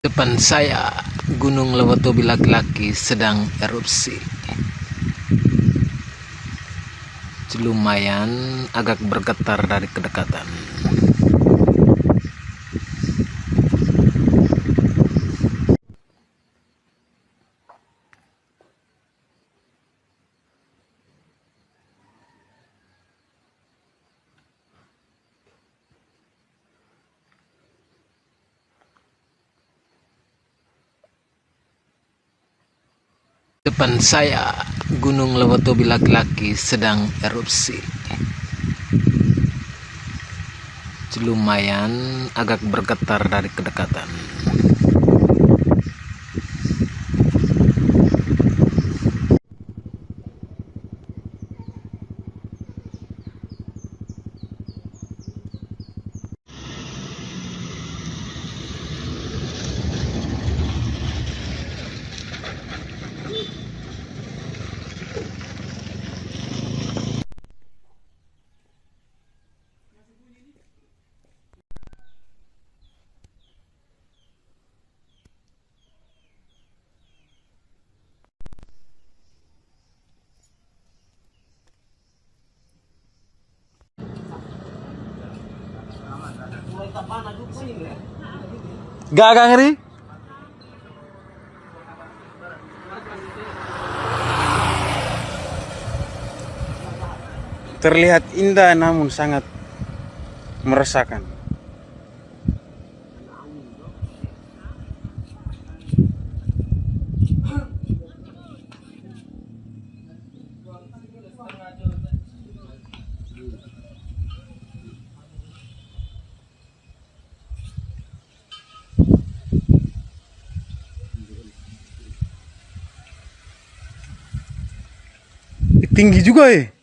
Depan saya, Gunung Lewatobi laki-laki sedang erupsi. Lumayan agak bergetar dari kedekatan. Depan saya, Gunung Lewatobi laki-laki sedang erupsi. Lumayan agak bergetar dari kedekatan. Gak ngeri. Terlihat indah namun sangat meresahkan. Tinggi juga ya.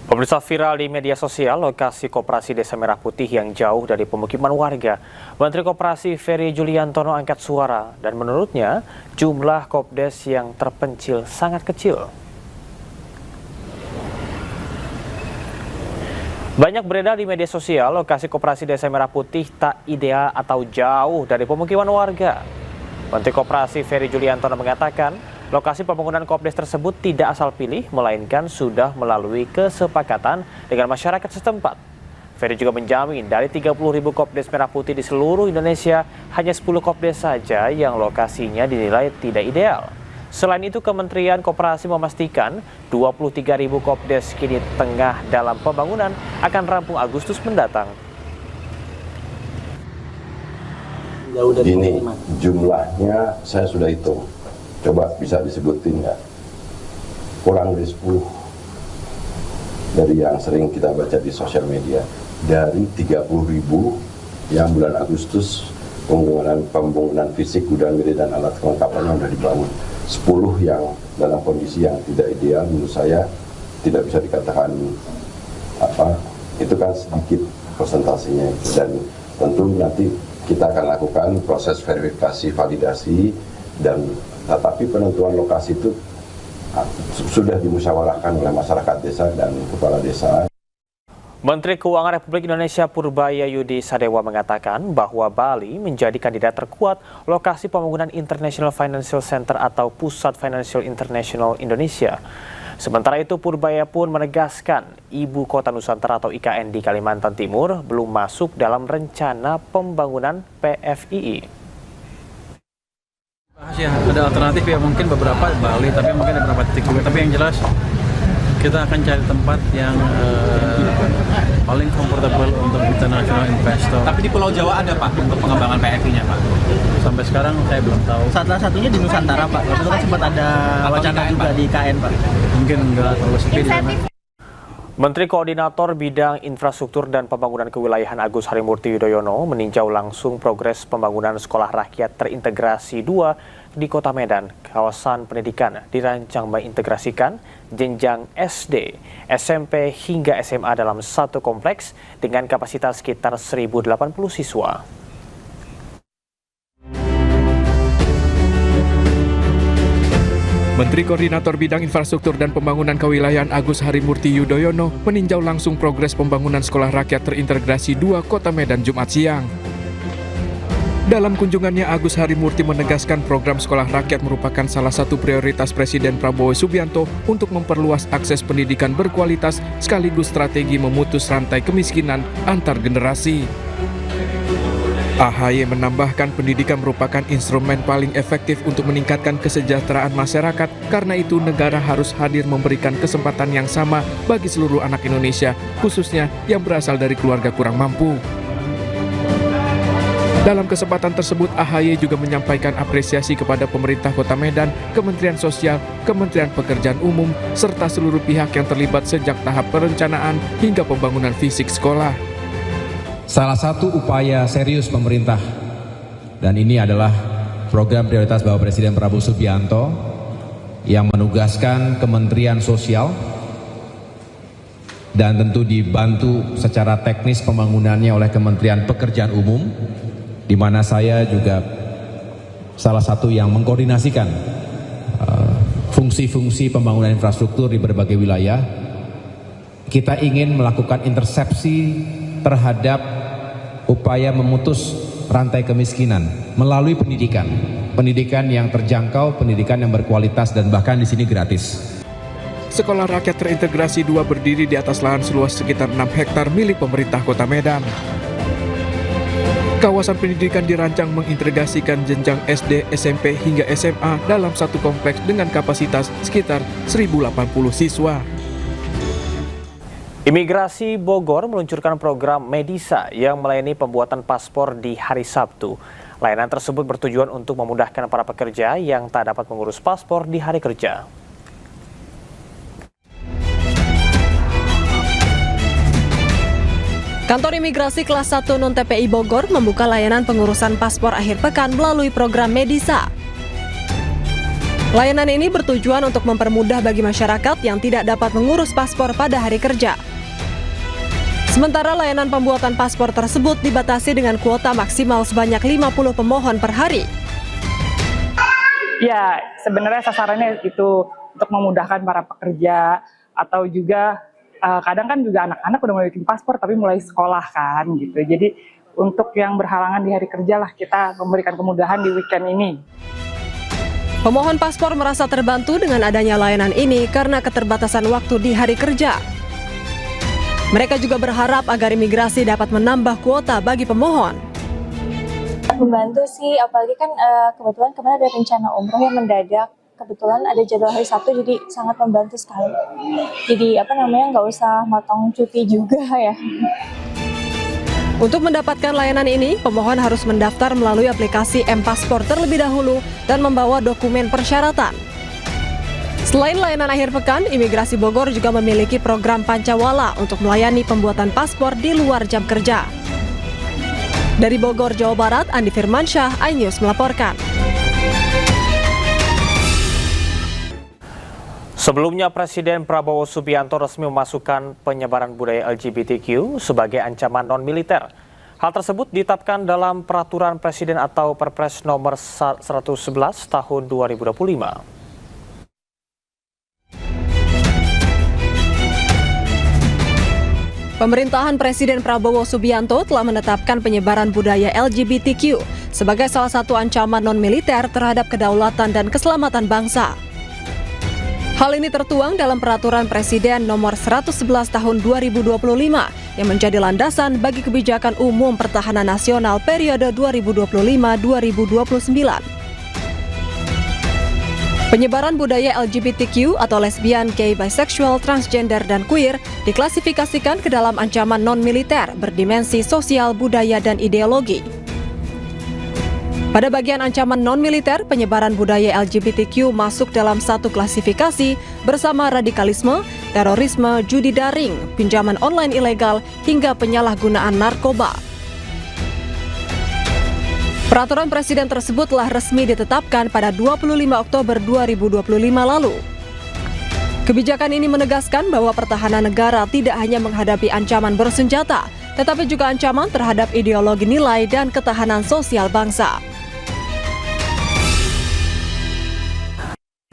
Pemirsa, viral di media sosial lokasi Koperasi Desa Merah Putih yang jauh dari pemukiman warga. Menteri Koperasi Ferry Juliantono angkat suara dan menurutnya jumlah Kopdes yang terpencil sangat kecil. Banyak beredar di media sosial lokasi Koperasi Desa Merah Putih tak ideal atau jauh dari pemukiman warga. Menteri Koperasi Ferry Juliantono mengatakan lokasi pembangunan Kopdes tersebut tidak asal pilih, melainkan sudah melalui kesepakatan dengan masyarakat setempat. Ferry juga menjamin dari 30.000 Kopdes Merah Putih di seluruh Indonesia, hanya 10 Kopdes saja yang lokasinya dinilai tidak ideal. Selain itu, Kementerian Koperasi memastikan 23.000 Kopdes kini tengah dalam pembangunan akan rampung Agustus mendatang. Ini jumlahnya saya sudah hitung. Coba bisa disebutin nggak? Kurang dari 10 dari yang sering kita baca di sosial media. Dari 30.000 yang bulan Agustus pembangunan fisik gudang gede dan alat kelengkapannya sudah dibangun. 10 yang dalam kondisi yang tidak ideal, menurut saya tidak bisa dikatakan itu kan sedikit persentasenya, dan tentu nanti kita akan lakukan proses verifikasi validasi, dan tetapi penentuan lokasi itu sudah dimusyawarahkan oleh masyarakat desa dan kepala desa. Menteri Keuangan Republik Indonesia Purbaya Yudi Sadewa mengatakan bahwa Bali menjadi kandidat terkuat lokasi pembangunan International Financial Center atau Pusat Financial International Indonesia. Sementara itu, Purbaya pun menegaskan Ibu Kota Nusantara atau IKN di Kalimantan Timur belum masuk dalam rencana pembangunan PFII. Ya, ada alternatif ya, mungkin beberapa Bali, tapi mungkin ada beberapa titik juga. Tapi yang jelas kita akan cari tempat yang paling comfortable untuk international investor. Tapi di Pulau Jawa ada Pak untuk pengembangan PFI-nya Pak? Sampai sekarang saya belum tahu. Salah satunya di Nusantara Pak, itu kan sempat ada wacana juga di IKN Pak. Mungkin enggak terlalu sepi. Menteri Koordinator Bidang Infrastruktur dan Pembangunan Kewilayahan Agus Harimurti Yudhoyono meninjau langsung progres pembangunan Sekolah Rakyat Terintegrasi 2 di Kota Medan. Kawasan pendidikan dirancang mengintegrasikan jenjang SD, SMP hingga SMA dalam satu kompleks dengan kapasitas sekitar 1.080 siswa. Menteri Koordinator Bidang Infrastruktur dan Pembangunan Kewilayahan Agus Harimurti Yudhoyono meninjau langsung progres pembangunan Sekolah Rakyat Terintegrasi 2 Kota Medan Jumat siang. Dalam kunjungannya, Agus Harimurti menegaskan program Sekolah Rakyat merupakan salah satu prioritas Presiden Prabowo Subianto untuk memperluas akses pendidikan berkualitas sekaligus strategi memutus rantai kemiskinan antar generasi. AHY menambahkan pendidikan merupakan instrumen paling efektif untuk meningkatkan kesejahteraan masyarakat. Karena itu negara harus hadir memberikan kesempatan yang sama bagi seluruh anak Indonesia, khususnya yang berasal dari keluarga kurang mampu. Dalam kesempatan tersebut, AHY juga menyampaikan apresiasi kepada pemerintah Kota Medan, Kementerian Sosial, Kementerian Pekerjaan Umum, serta seluruh pihak yang terlibat sejak tahap perencanaan hingga pembangunan fisik sekolah. Salah satu upaya serius pemerintah, dan ini adalah program prioritas Bapak Presiden Prabowo Subianto yang menugaskan Kementerian Sosial dan tentu dibantu secara teknis pembangunannya oleh Kementerian Pekerjaan Umum, di mana saya juga salah satu yang mengkoordinasikan fungsi-fungsi pembangunan infrastruktur di berbagai wilayah. Kita ingin melakukan intersepsi terhadap upaya memutus rantai kemiskinan melalui pendidikan. Pendidikan yang terjangkau, pendidikan yang berkualitas dan bahkan di sini gratis. Sekolah Rakyat Terintegrasi 2 berdiri di atas lahan seluas sekitar 6 hektar milik pemerintah Kota Medan. Kawasan pendidikan dirancang mengintegrasikan jenjang SD, SMP hingga SMA dalam satu kompleks dengan kapasitas sekitar 1.080 siswa. Imigrasi Bogor meluncurkan program Medisa yang melayani pembuatan paspor di hari Sabtu. Layanan tersebut bertujuan untuk memudahkan para pekerja yang tak dapat mengurus paspor di hari kerja. Kantor Imigrasi Kelas 1 Non-TPI Bogor membuka layanan pengurusan paspor akhir pekan melalui program Medisa. Layanan ini bertujuan untuk mempermudah bagi masyarakat yang tidak dapat mengurus paspor pada hari kerja. Sementara layanan pembuatan paspor tersebut dibatasi dengan kuota maksimal sebanyak 50 pemohon per hari. Ya, sebenarnya sasarannya itu untuk memudahkan para pekerja atau juga kadang kan juga anak-anak udah mulai bikin paspor tapi mulai sekolah kan gitu. Jadi untuk yang berhalangan di hari kerja lah kita memberikan kemudahan di weekend ini. Pemohon paspor merasa terbantu dengan adanya layanan ini karena keterbatasan waktu di hari kerja. Mereka juga berharap agar imigrasi dapat menambah kuota bagi pemohon. Membantu sih, apalagi kan kebetulan kemarin ada rencana umroh yang mendadak. Kebetulan ada jadwal hari Sabtu, jadi sangat membantu sekali. Jadi nggak usah motong cuti juga ya. Untuk mendapatkan layanan ini, pemohon harus mendaftar melalui aplikasi M-Paspor terlebih dahulu dan membawa dokumen persyaratan. Selain layanan akhir pekan, Imigrasi Bogor juga memiliki program Pancawala untuk melayani pembuatan paspor di luar jam kerja. Dari Bogor, Jawa Barat, Andi Firmansyah, iNews melaporkan. Sebelumnya, Presiden Prabowo Subianto resmi memasukkan penyebaran budaya LGBTQ sebagai ancaman non-militer. Hal tersebut ditetapkan dalam Peraturan Presiden atau Perpres nomor 111 tahun 2025. Pemerintahan Presiden Prabowo Subianto telah menetapkan penyebaran budaya LGBTQ sebagai salah satu ancaman non-militer terhadap kedaulatan dan keselamatan bangsa. Hal ini tertuang dalam Peraturan Presiden nomor 111 tahun 2025 yang menjadi landasan bagi kebijakan umum pertahanan nasional periode 2025-2029. Penyebaran budaya LGBTQ atau lesbian, gay, bisexual, transgender, dan queer diklasifikasikan ke dalam ancaman non-militer berdimensi sosial, budaya, dan ideologi. Pada bagian ancaman non-militer, penyebaran budaya LGBTQ masuk dalam satu klasifikasi bersama radikalisme, terorisme, judi daring, pinjaman online ilegal, hingga penyalahgunaan narkoba. Peraturan Presiden tersebut telah resmi ditetapkan pada 25 Oktober 2025 lalu. Kebijakan ini menegaskan bahwa pertahanan negara tidak hanya menghadapi ancaman bersenjata, tetapi juga ancaman terhadap ideologi nilai dan ketahanan sosial bangsa.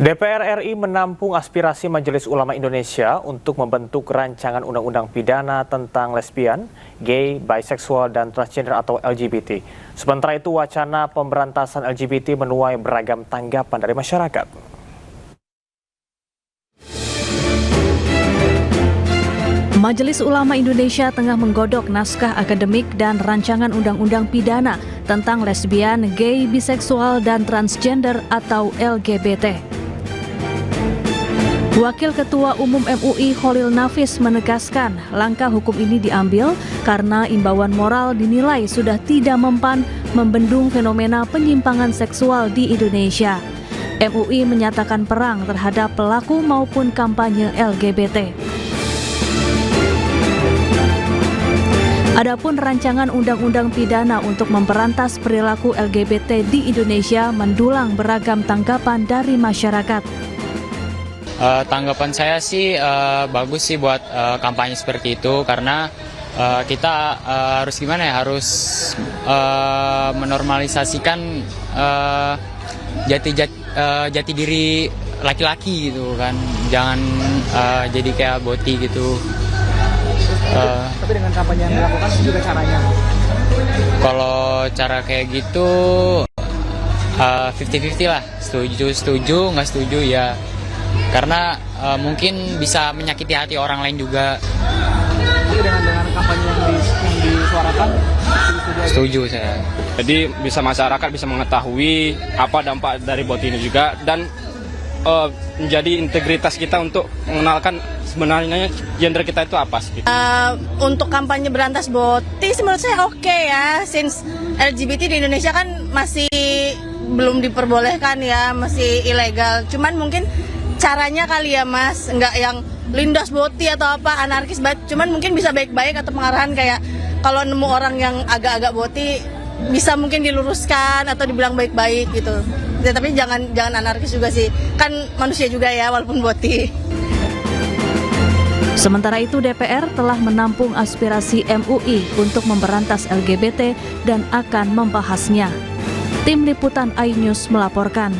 DPR RI menampung aspirasi Majelis Ulama Indonesia untuk membentuk rancangan undang-undang pidana tentang lesbian, gay, biseksual, dan transgender atau LGBT. Sementara itu, wacana pemberantasan LGBT menuai beragam tanggapan dari masyarakat. Majelis Ulama Indonesia tengah menggodok naskah akademik dan rancangan undang-undang pidana tentang lesbian, gay, biseksual, dan transgender atau LGBT. Wakil Ketua Umum MUI Kholil Nafis menegaskan langkah hukum ini diambil karena imbauan moral dinilai sudah tidak mempan membendung fenomena penyimpangan seksual di Indonesia. MUI menyatakan perang terhadap pelaku maupun kampanye LGBT. Adapun rancangan undang-undang pidana untuk memberantas perilaku LGBT di Indonesia mendulang beragam tanggapan dari masyarakat. Tanggapan saya sih bagus sih buat kampanye seperti itu karena kita harus gimana ya, harus menormalisasikan jati diri laki-laki gitu kan, jangan jadi kayak boti gitu. Tapi dengan kampanye yang dilakukan juga caranya? Kalau cara kayak gitu 50-50 lah, setuju, nggak setuju ya. Karena mungkin bisa menyakiti hati orang lain juga. Tapi dengan kampanye yang disuarakan, setuju saya. Jadi bisa masyarakat bisa mengetahui apa dampak dari bot ini juga, dan menjadi integritas kita untuk mengenalkan sebenarnya gender kita itu apa sih. Untuk kampanye berantas boti menurut saya oke ya, since LGBT di Indonesia kan masih belum diperbolehkan ya, masih ilegal. Cuman mungkin caranya kali ya Mas, nggak yang lindas boti atau apa, anarkis banget. Cuman mungkin bisa baik-baik atau pengarahan kayak kalau nemu orang yang agak-agak boti bisa mungkin diluruskan atau dibilang baik-baik gitu. Ya, tapi jangan anarkis juga sih, kan manusia juga ya walaupun boti. Sementara itu DPR telah menampung aspirasi MUI untuk memberantas LGBT dan akan membahasnya. Tim Liputan iNews melaporkan.